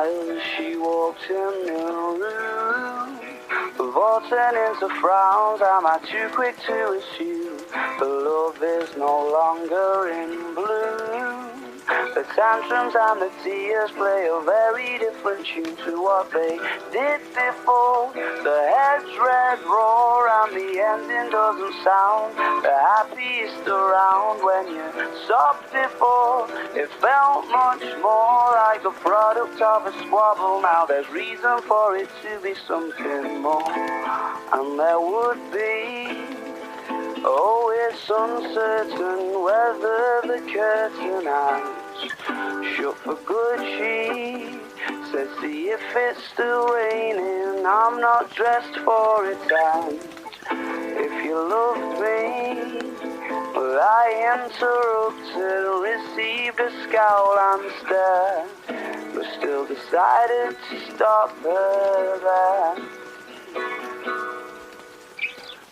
as she walked in the room. Vaulting into frowns, am I too quick to assume the love is no longer in bloom? The tantrums and the tears play a very different tune to what they did before. The head's red roar and the ending doesn't sound the happiest around. When you sobbed before, it felt much more like the product of a squabble. Now there's reason for it to be something more, and there would be. Oh, it's uncertain whether the curtain has shut for good. She said, see if it's still raining. I'm not dressed for it, and if you loved me, well, I interrupted, received a scowl and stare, but still decided to stop her there.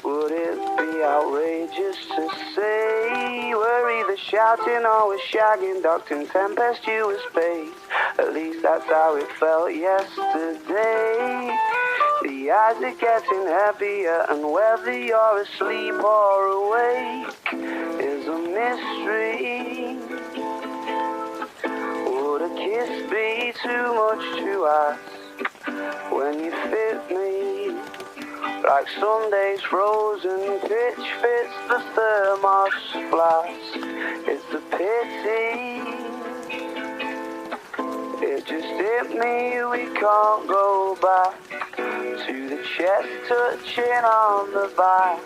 Would it be outrageous to say we're either shouting or we're shagging, doctoring tempestuous space? At least that's how it felt yesterday. The eyes are getting heavier, and whether you're asleep or awake is a mystery. Would a kiss be too much to ask when you fit me? Like Sunday's frozen pitch fits the thermos flask. It's a pity. It just hit me, we can't go back to the chest touching on the back.